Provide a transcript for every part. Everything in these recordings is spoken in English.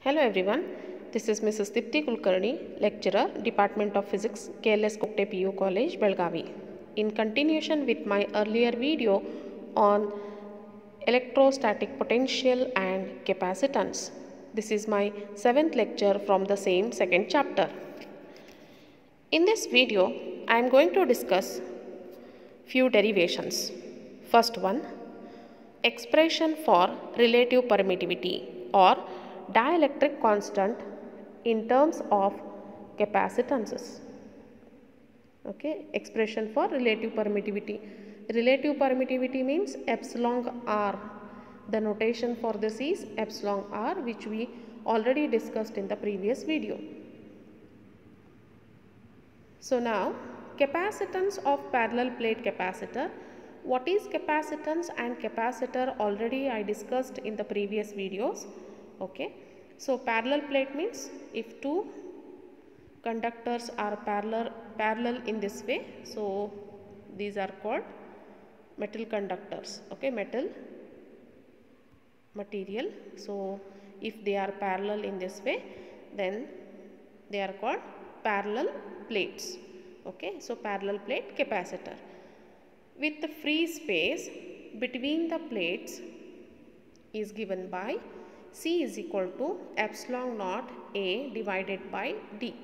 Hello everyone, this is Mrs. Dipti Kulkarni, lecturer, Department of Physics, KLS Kokte PU College, Belgavi. In continuation with my earlier video on electrostatic potential and capacitance, this is my 7th lecture from the same second chapter. In this video, I am going to discuss few derivations. First one, expression for relative permittivity or dielectric constant in terms of capacitances. Okay, expression for relative permittivity. Relative permittivity means epsilon r. The notation for this is epsilon r, which we already discussed in the previous video. So now, capacitance of parallel plate capacitor. What is capacitance and capacitor already I discussed in the previous videos. Okay, so parallel plate means if two conductors are parallel in this way, so these are called metal conductors. Okay, metal material. So if they are parallel in this way, then they are called parallel plates. Okay, so parallel plate capacitor with the free space between the plates is given by C is equal to epsilon naught A divided by D.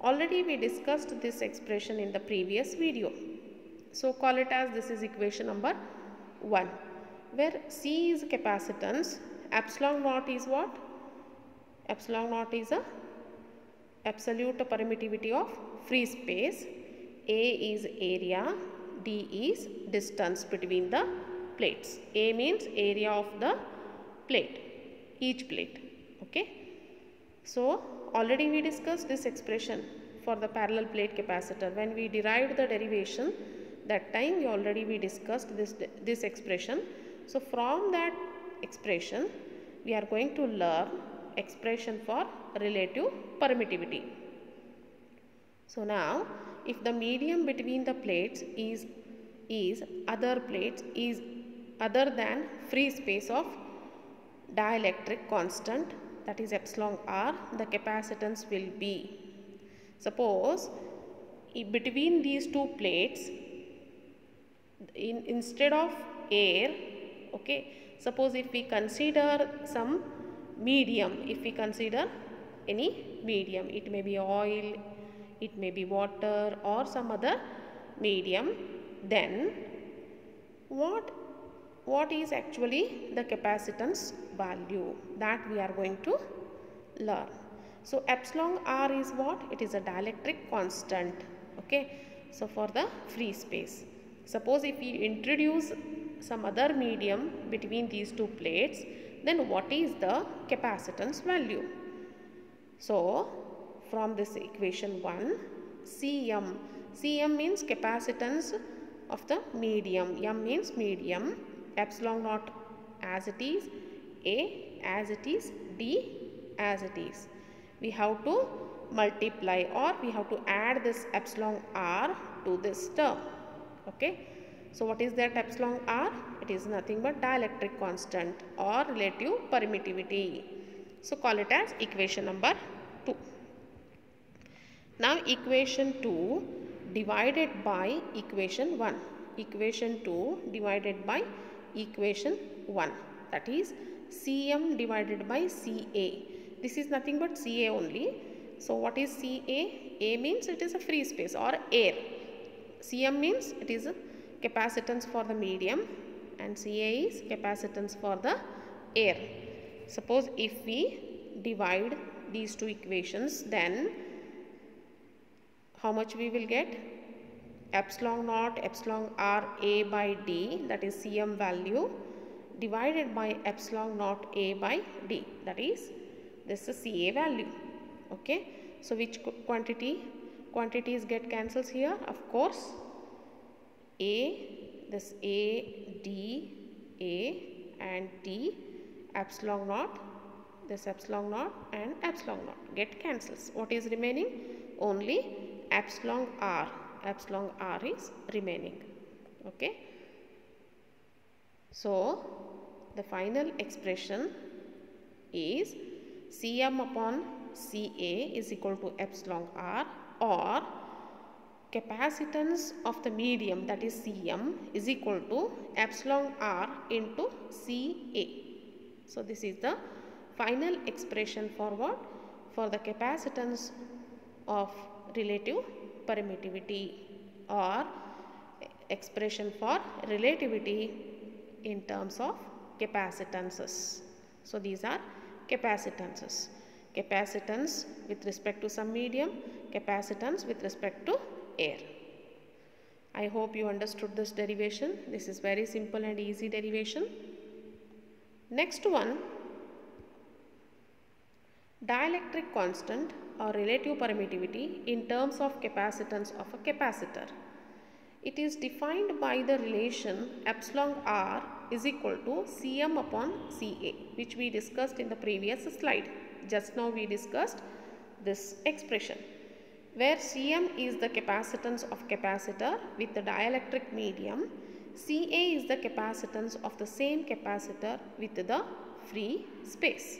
Already we discussed this expression in the previous video. So call it as this is equation number 1, where C is capacitance, epsilon naught is what? Epsilon naught is a absolute permittivity of free space, A is area, D is distance between the plates. A means area of the plate, each plate. Okay, so already we discussed this expression for the parallel plate capacitor. When we derived the derivation, that time we discussed this expression. So from that expression we are going to learn expression for relative permittivity. So now if the medium between the plates is other than free space of dielectric constant, that is epsilon r, the capacitance will be, suppose between these two plates instead of air, okay, suppose if we consider some medium, if we consider any medium, it may be oil, it may be water or some other medium, then what is actually the capacitance value, that we are going to learn. So epsilon r is what? It is a dielectric constant. Okay, so for the free space, suppose if we introduce some other medium between these two plates, then what is the capacitance value? So from this equation 1, Cm means capacitance of the medium, M means medium, epsilon naught as it is, A as it is, D as it is. We have to multiply or we have to add this epsilon r to this term. Okay, so what is that epsilon r? It is nothing but dielectric constant or relative permittivity. So call it as equation number 2. Now equation 2 divided by equation 1. Equation 2 divided by equation 1, that is Cm divided by Ca. This is nothing but Ca only. So what is Ca? A means it is a free space or air. Cm means it is a capacitance for the medium and Ca is capacitance for the air. Suppose if we divide these two equations, then how much we will get? Epsilon naught epsilon r A by D, that is Cm value, divided by epsilon naught A by D, that is this is Ca value. Okay, so which quantities get cancels here? Of course this A, D, A and D, epsilon naught, this epsilon naught and epsilon naught get cancels. What is remaining? Only epsilon r. Epsilon r is remaining. Okay, so the final expression is Cm upon Ca is equal to epsilon r, or capacitance of the medium, that is Cm, is equal to epsilon r into Ca. So this is the final expression for what? For the capacitance of relative permittivity, or expression for relativity in terms of capacitances. So these are capacitances. Capacitance with respect to some medium, capacitance with respect to air. I hope you understood this derivation. This is very simple and easy derivation. Next one, dielectric constant or relative permittivity in terms of capacitance of a capacitor. It is defined by the relation epsilon r is equal to Cm upon Ca, which we discussed in the previous slide. Just now we discussed this expression, where Cm is the capacitance of capacitor with the dielectric medium, Ca is the capacitance of the same capacitor with the free space.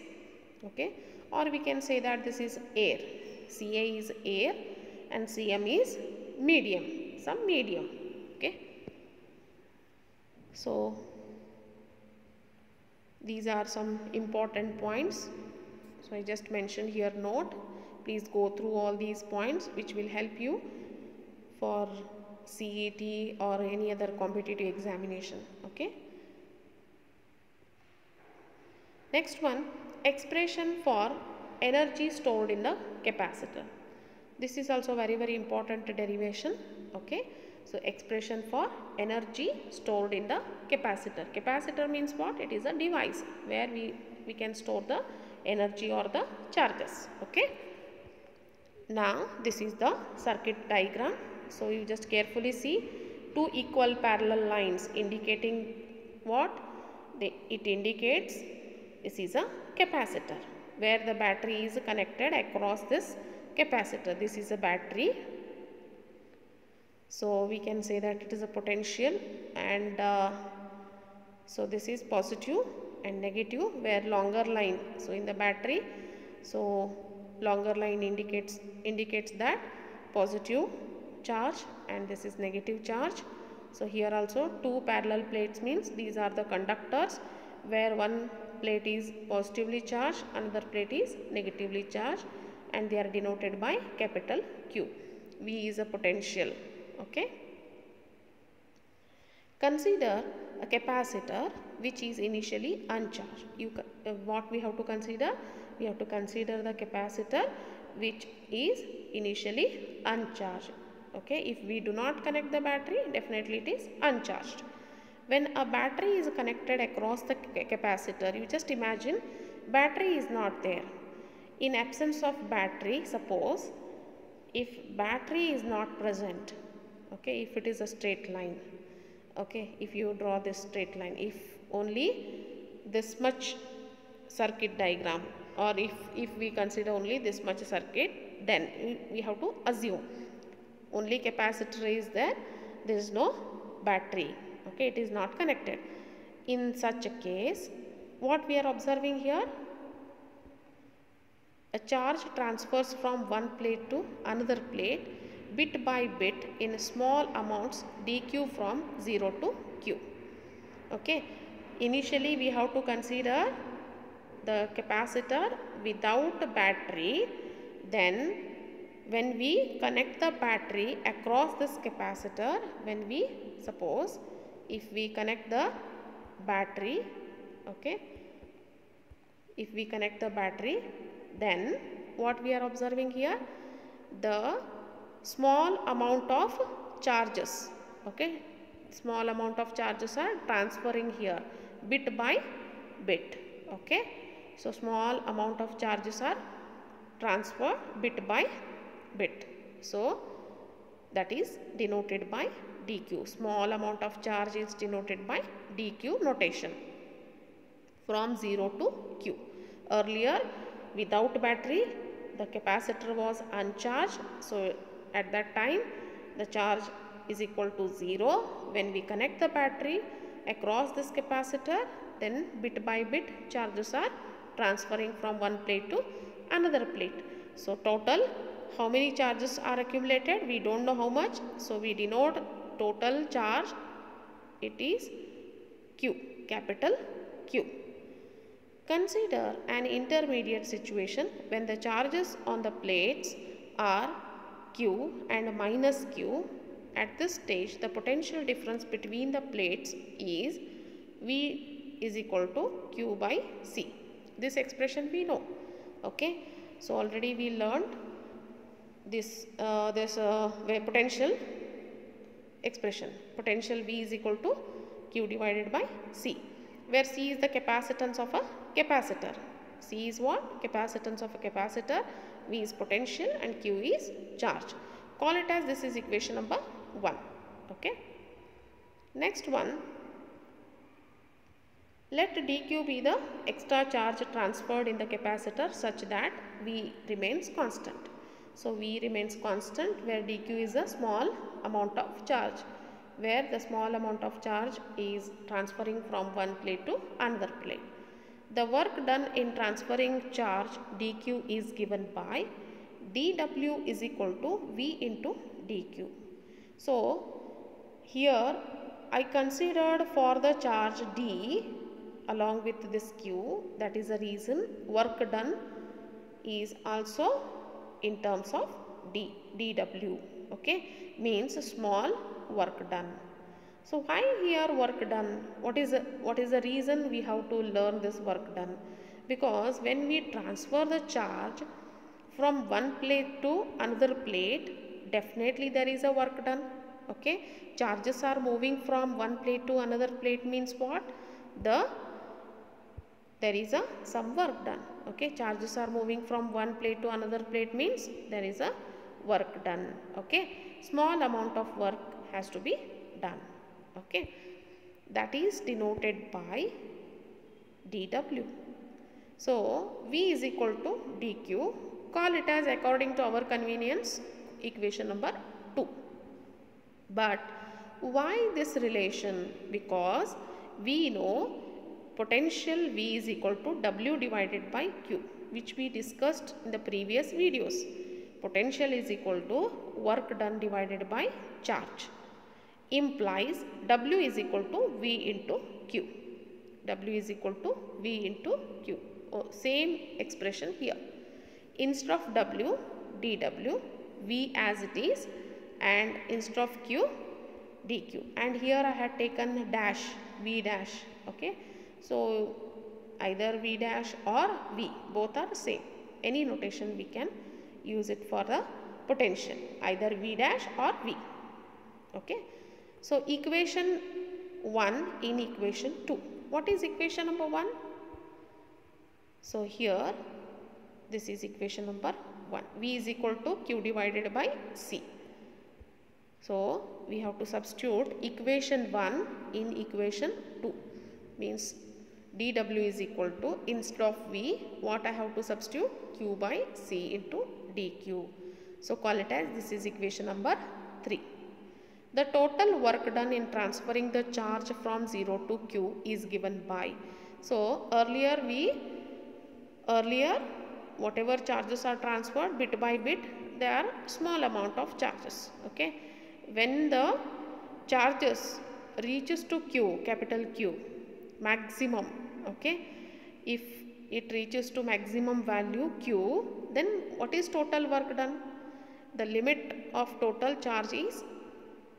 Okay, or we can say that this is air. Ca is air and Cm is medium, some medium. Okay, so these are some important points. So I just mentioned here note. Please go through all these points which will help you for CET or any other competitive examination. Okay. Next one, expression for energy stored in the capacitor. This is also very important derivation. Okay. So expression for energy stored in the capacitor. Capacitor means what? It is a device where we can store the energy or the charges. Okay. Now this is the circuit diagram. So you just carefully see two equal parallel lines indicating what? It indicates this is a capacitor where the battery is connected across this capacitor. This is a battery. So we can say that it is a potential, and so this is positive and negative, where longer line, so in the battery, so longer line indicates that positive charge and this is negative charge. So here also two parallel plates means these are the conductors, where one plate is positively charged, another plate is negatively charged, and they are denoted by capital Q. V is a potential. Okay. Consider a capacitor which is initially uncharged. What we have to consider? We have to consider the capacitor which is initially uncharged. Okay. If we do not connect the battery, definitely it is uncharged. When a battery is connected across the capacitor, you just imagine battery is not there. In absence of battery, suppose if battery is not present, okay, if it is a straight line, okay, if you draw this straight line, if only this much circuit diagram, or if we consider only this much circuit, then we have to assume only capacitor is there is no battery. Okay, it is not connected. In such a case, what we are observing here? A charge transfers from one plate to another plate bit by bit in small amounts dq from 0 to q. Okay, initially we have to consider the capacitor without battery. Then when we connect the battery across this capacitor, when we suppose if we connect the battery, okay, if we connect the battery, then what we are observing here? The small amount of charges, okay, small amount of charges are transferring here bit by bit. Okay, so small amount of charges are transferred bit by bit. So that is denoted by dq. Small amount of charge is denoted by dq notation from 0 to q. Earlier, without battery, the capacitor was uncharged. So at that time, the charge is equal to 0. When we connect the battery across this capacitor, then bit by bit charges are transferring from one plate to another plate. So total, how many charges are accumulated? We don't know how much. So we denote total charge. It is Q, capital Q. Consider an intermediate situation when the charges on the plates are Q and minus Q. At this stage, the potential difference between the plates is V is equal to Q by C. This expression we know. Okay. So already we learned this potential expression. Potential V is equal to Q divided by C, where C is the capacitance of a capacitor. C is what? Capacitance of a capacitor. V is potential and Q is charge. Call it as this is equation number 1. Okay. Next one. Let dq be the extra charge transferred in the capacitor such that V remains constant. So V remains constant where dq is a small amount of charge, where the small amount of charge is transferring from one plate to another plate. The work done in transferring charge dq is given by dw is equal to V into dq. So here I considered for the charge d along with this q, that is the reason work done is also in terms of dw. Okay, means small work done. So why here work done? What is the reason we have to learn this work done? Because when we transfer the charge from one plate to another plate, definitely there is a work done. Okay, charges are moving from one plate to another plate means what? There is some work done. Okay, charges are moving from one plate to another plate means there is a work done. Okay, small amount of work has to be done. Okay, that is denoted by dw. So V is equal to dq. Call it as according to our convenience equation number 2. But why this relation? Because we know potential V is equal to W divided by Q, which we discussed in the previous videos. Potential is equal to work done divided by charge, implies W is equal to V into Q. W is equal to V into Q. Same expression here. Instead of W, dW, V as it is, and instead of Q, dq. And here I had taken dash, V dash. Okay. So either V dash or V, both are same. Any notation we can use it for the potential, either V dash or V. Okay. So equation 1 in equation 2. What is equation number 1? So here this is equation number 1. V is equal to Q divided by C. So we have to substitute equation 1 in equation 2. Means dw is equal to, instead of V, what I have to substitute? Q by C into dq. So call it as this is equation number 3. The total work done in transferring the charge from 0 to Q is given by. So earlier whatever charges are transferred bit by bit, they are small amount of charges. Okay. When the charges reaches to Q, capital Q, maximum, okay, if it reaches to maximum value Q, then what is total work done? The limit of total charge is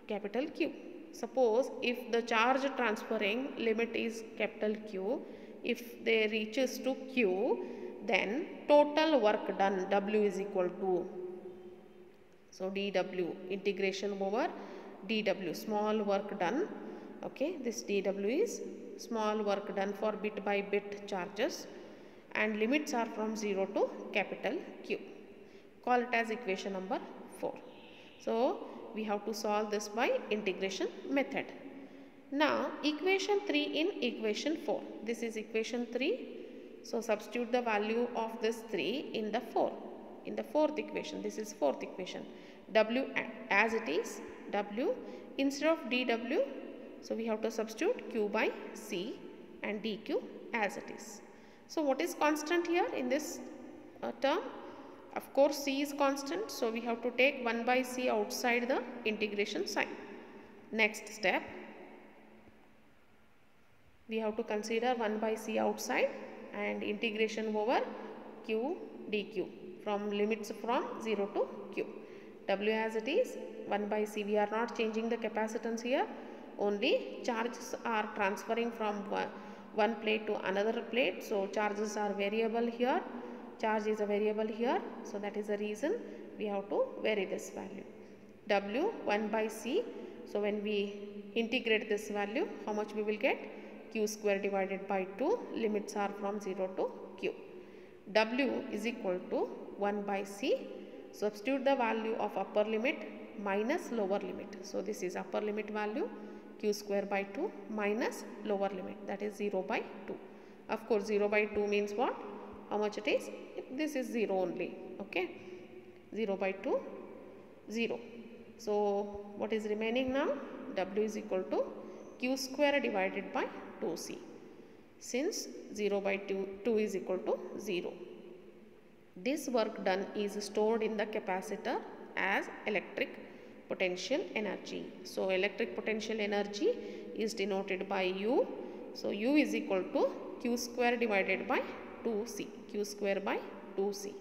capital Q. Suppose if the charge transferring limit is capital Q, if they reaches to Q, then total work done W is equal to, so dW, integration over dW, small work done. Okay, this dW is small work done for bit by bit charges, and limits are from 0 to capital Q. Call it as equation number 4. So we have to solve this by integration method. Now equation 3 in equation 4. This is equation 3. So substitute the value of this 3 in the 4. In the fourth equation, this is fourth equation. W as it is, W instead of dW, so we have to substitute Q by C and dQ as it is. So what is constant here in this term? Of course C is constant, so we have to take 1 by C outside the integration sign. Next step, we have to consider 1 by C outside and integration over Q dq from limits from 0 to Q. W as it is, 1 by C, we are not changing the capacitance here, only charges are transferring from one plate to another plate, so charges are variable here, charge is a variable here, so that is the reason we have to vary this value. W 1 by C, so when we integrate this value, how much we will get? Q square divided by 2, limits are from 0 to Q. W is equal to 1 by C, substitute the value of upper limit minus lower limit. So this is upper limit value, Q square by 2 minus lower limit, that is 0 by 2. Of course 0 by 2 means what? How much it is? This is 0 only, okay. 0 by 2, 0. So what is remaining now? W is equal to Q square divided by 2C. Since 0 by 2 is equal to 0. This work done is stored in the capacitor as electric potential energy. So electric potential energy is denoted by U. So U is equal to Q square divided by 2C. Q square by 2C.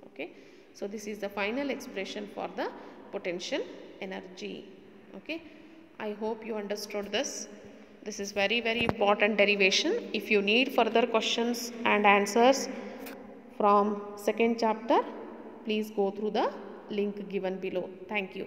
Okay. So this is the final expression for the potential energy. Okay. I hope you understood this. This is very important derivation. If you need further questions and answers from second chapter, please go through the link given below. Thank you.